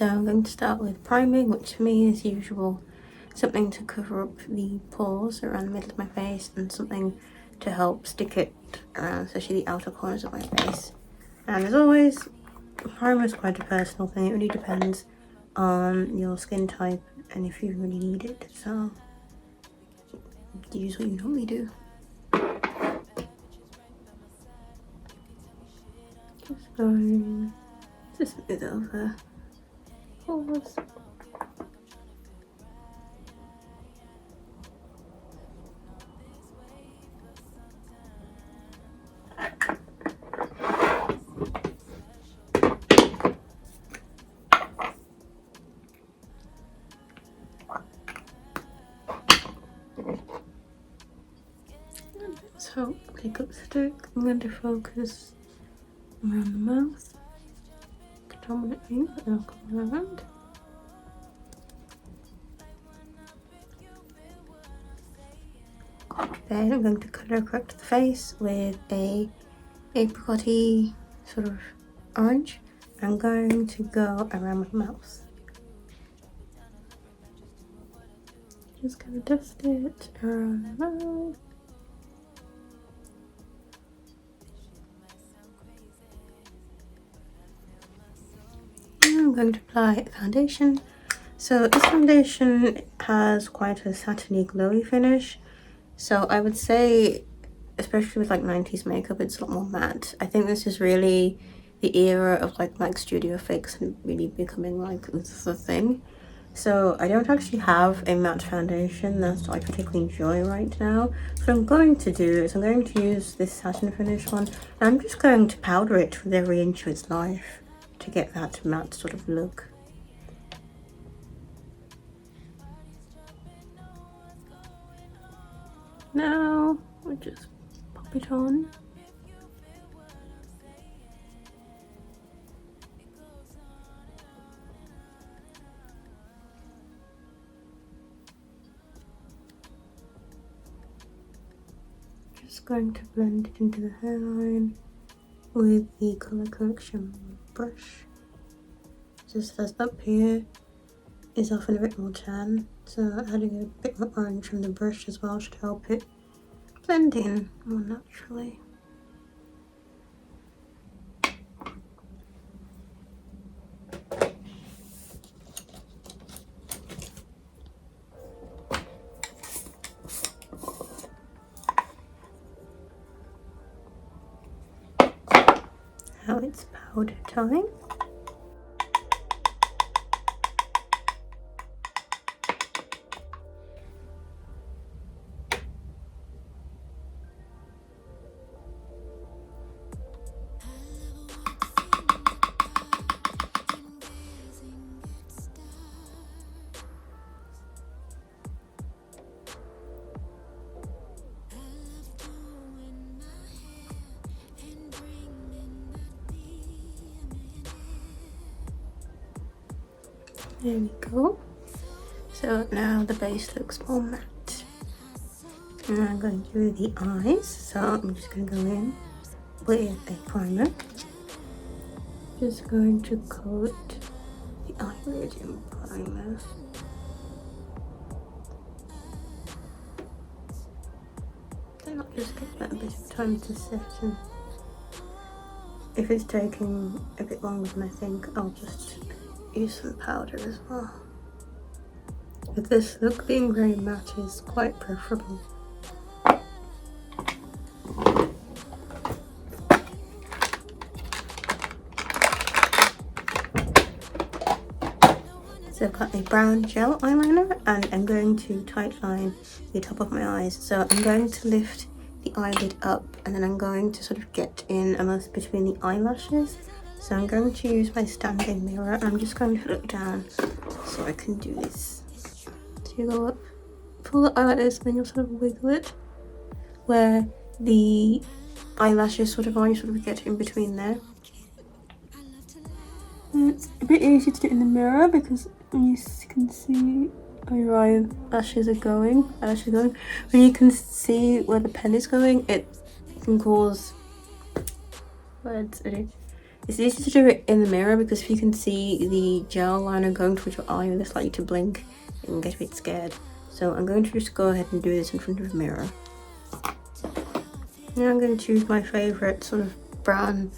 So I'm going to start with priming, which for me is usual. Something to cover up the pores around the middle of my face and something to help stick it around, especially the outer corners of my face. And as always, primer is quite a personal thing. It really depends on your skin type and if you really need it. So use what you normally do. Just going to smooth over pores. So, pick up the stick. I'm going to focus around the mouth, predominantly, but I'll come around. Then I'm going to colour correct the face with a apricot-y sort of orange. I'm going to go around my mouth. Just gonna dust it around the mouth. I'm going to apply foundation. So this foundation has quite a satiny glowy finish. So I would say, especially with like 90s makeup, it's a lot more matte. I think this is really the era of like studio fix and really becoming like the thing. So I don't actually have a matte foundation that I particularly enjoy right now. What I'm going to do is I'm going to use this satin finish one, and I'm just going to powder it with every inch of its life to get that matte sort of look. Now we'll just pop it on. Just going to blend it into the hairline with the colour correction brush. Just as up here is often a bit more tan, so adding a bit more orange from the brush as well should help it blend in more naturally. Now it's powder time. There we go. So now the base looks more matte. And I'm going to do the eyes. So I'm just going to go in with a primer. Just going to coat the eyelid in primer. Then I'll just give that a bit of time to set, and if it's taking a bit longer than I think, I'll just use some powder as well. With this look, being very matte is quite preferable. So I've got a brown gel eyeliner and I'm going to tightline the top of my eyes. So I'm going to lift the eyelid up and then I'm going to sort of get in almost between the eyelashes. So I'm going to use my standing mirror and I'm just going to look down so I can do this. So you go up, pull the eyelashes, and then you'll sort of wiggle it where the eyelashes sort of are, you sort of get in between there. And it's a bit easy to do it in the mirror because you can see where your eyelashes are going. When you can see where the pen is going, it can cause it's It's easy to do it in the mirror because if you can see the gel liner going towards your eye, it's likely to blink and get a bit scared. So I'm going to just go ahead and do this in front of the mirror. Now I'm going to choose my favourite sort of brown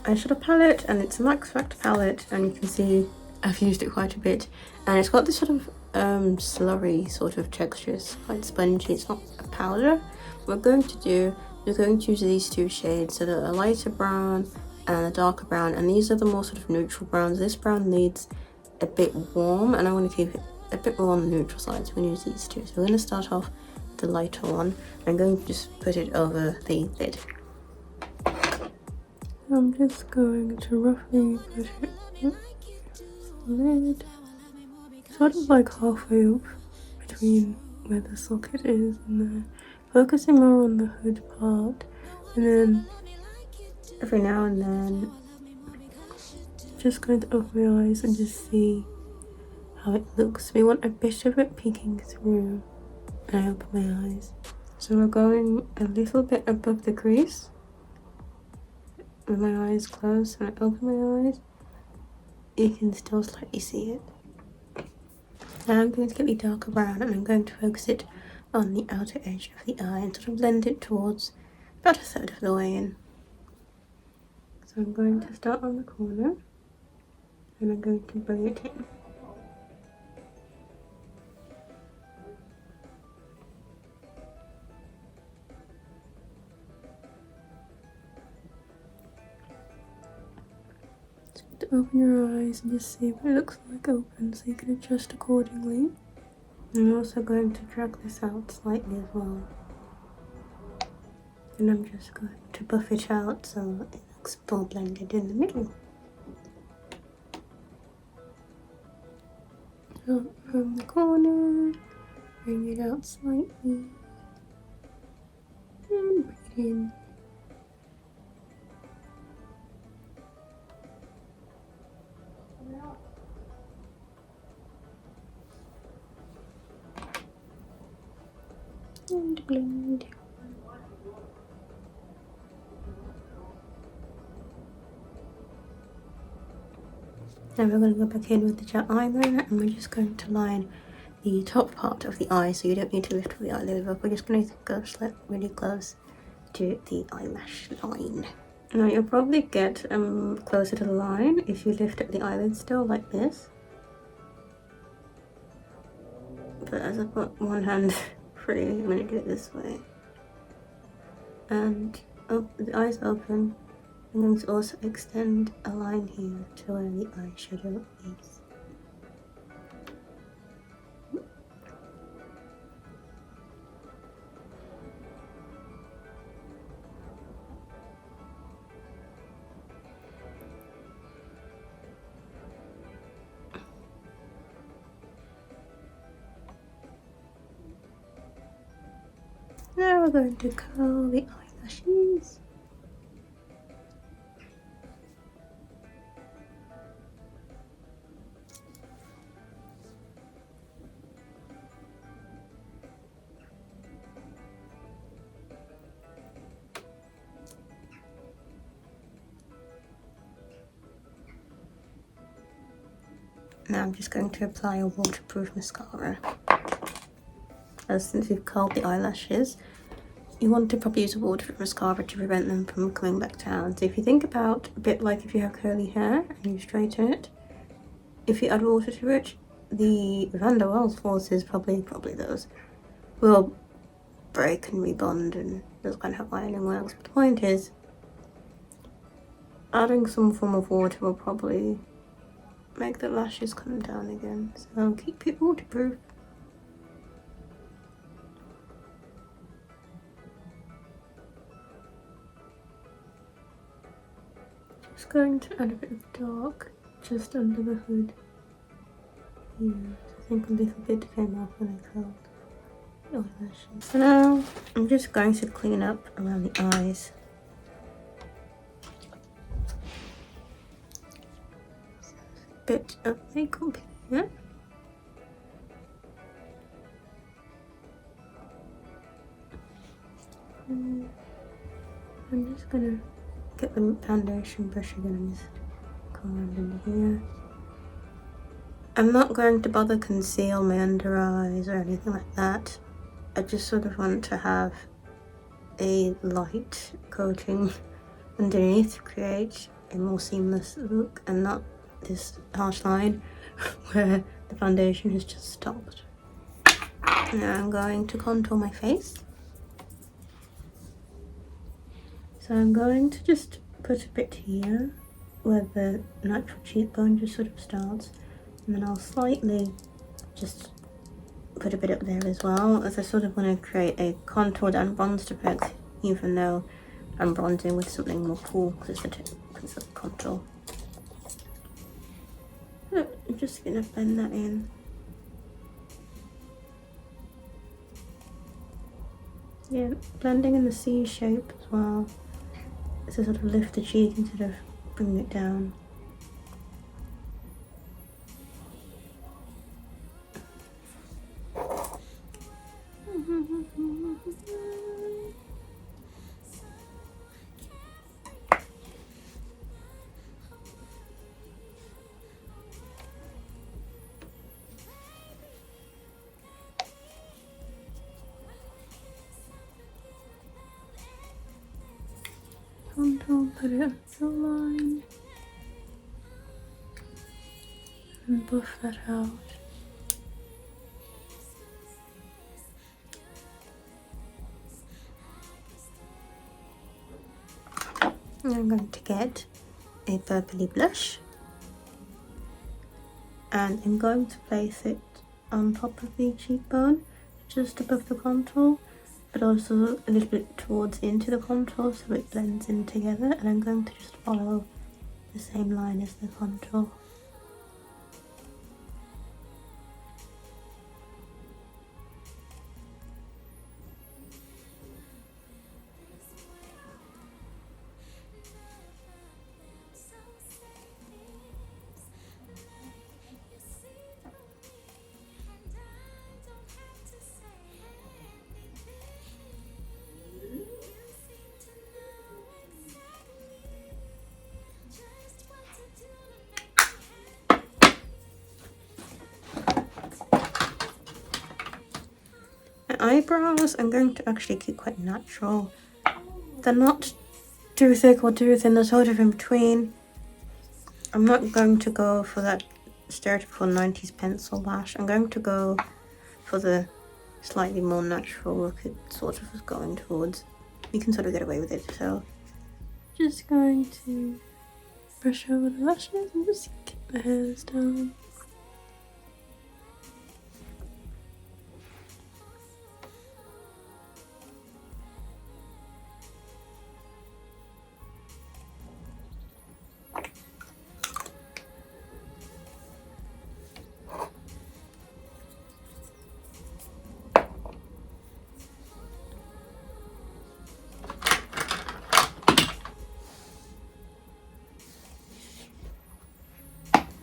eyeshadow palette, and it's a Max Factor palette, and you can see I've used it quite a bit, and it's got this sort of slurry sort of texture. It's quite spongy, it's not a powder. What we're going to do, we're going to use these two shades, so a lighter brown and a darker brown, and these are the more sort of neutral browns. This brown needs a bit warm, and I want to keep it a bit more on the neutral side, so we're going to use these two. So we're going to start off with the lighter one. I'm going to just put it over the lid. I'm just going to roughly put it on the lid, sort of like halfway up between where the socket is and there, focusing more on the hood part, and then every now and then just going to open my eyes and just see how it looks. We want a bit of it peeking through, and I open my eyes. So we're going a little bit above the crease with my eyes closed. When I open my eyes, you can still slightly see it. Now I'm going to get the darker brown, and I'm going to focus it on the outer edge of the eye and sort of blend it towards about a third of the way in. So I'm going to start on the corner, and I'm going to bring it in. So open your eyes and just see what it looks like open, so you can adjust accordingly. I'm also going to drag this out slightly as well, and I'm just going to buff it out so it looks more blended in the middle. So from the corner, bring it out slightly, and bring it in. And blend. Now we're going to go back in with the gel eyeliner, and we're just going to line the top part of the eye, so you don't need to lift the eyelid up. We're just going to go really close to the eyelash line. Now you'll probably get closer to the line if you lift up the eyelid still like this. But as I've got one hand free, I'm going to do it this way. And the eyes open. I'm going to also extend a line here to where the eyeshadow is. Now we're going to curl the eyelashes. Now I'm just going to apply a waterproof mascara. Since we've curled the eyelashes, you want to probably use a waterproof mascara to prevent them from coming back down. So if you think about a bit like if you have curly hair and you straighten it, if you add water to it, the Van der Waals forces, probably those, will break and rebond, and that's kind of how ironing works. But the point is, adding some form of water will probably make the lashes come down again. So keep it waterproof. Just going to add a bit of dark just under the hood here. I think a little bit came off when I curled the eyelashes. So now I'm just going to clean up around the eyes. Bit of makeup here. I'm just gonna get the foundation brush again and just go around into here. I'm not going to bother conceal my under eyes or anything like that. I just sort of want to have a light coating underneath to create a more seamless look and not this harsh line where the foundation has just stopped. Now I'm going to contour my face. So I'm going to just put a bit here where the natural cheekbone just sort of starts, and then I'll slightly just put a bit up there as well, as I sort of want to create a contoured and bronzed effect, even though I'm bronzing with something more cool because of the contour. I'm just going to blend that in. Yeah, blending in the C shape as well, to sort of lift the cheek instead of bringing it down. Contour, put it on the line, and buff that out. And I'm going to get a purpley blush, and I'm going to place it on top of the cheekbone, just above the contour, but also a little bit towards into the contour so it blends in together, and I'm going to just follow the same line as the contour. My eyebrows I'm going to actually keep quite natural. They're not too thick or too thin, they're sort of in between. I'm not going to go for that stereotypical 90s pencil lash. I'm going to go for the slightly more natural look it sort of was going towards. You can sort of get away with it, so just going to brush over the lashes and just get the hairs down.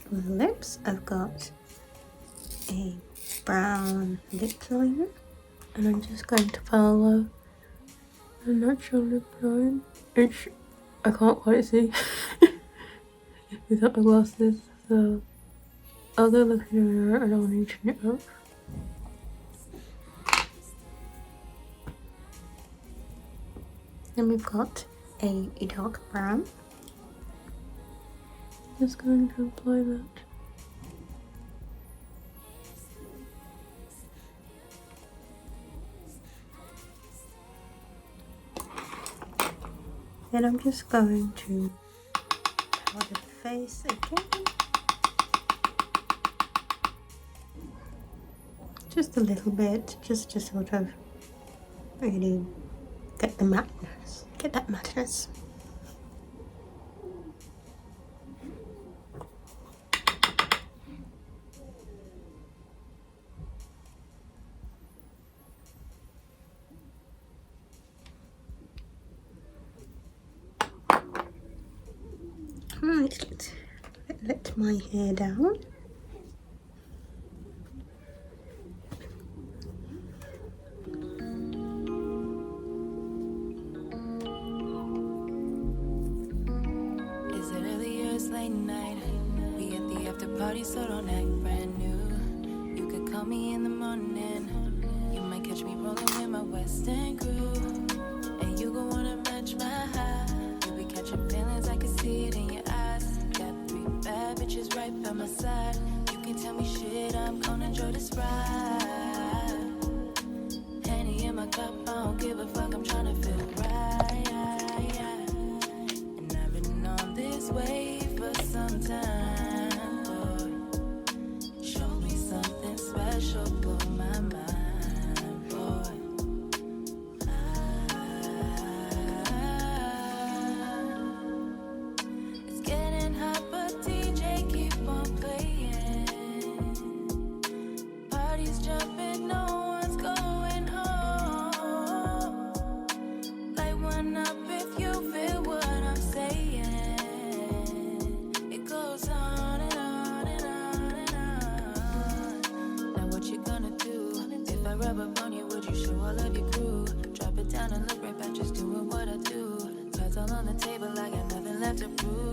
For the lips, I've got a brown lip liner, and I'm just going to follow a natural lip line, which I can't quite see without my glasses, so I'll go look in the mirror and I'll neaten it up. Then we've got a dark brown. Just going to apply that. Then I'm just going to powder the face again. Just a little bit, just to sort of really get the matteness, get that matteness. Right, let my hair down. Is it early or it's late night? We at the after party, so don't act brand new. You could call me in the morning. You might catch me rolling with my Western crew. And you gon' wanna match my high. You be catching feelings, I can see it in your eyes. Got 3 bad bitches right by my side. You can tell me shit, I'm gonna enjoy this ride. Henny in my cup, I don't give a fuck, I'm tryna feel right. And I've been on this way for some time, boy. Show me something special, blow my mind, boy. It's getting hot, but DJ keep on playing. Party's jumping, no one's going home. Light one up if you feel what I'm saying. It goes on and on and on and on. Now what you gonna do? If I rub up on you, would you show all of your crew? Drop it down and look right back, just doing what I do. Cards all on the table, I got nothing left to prove.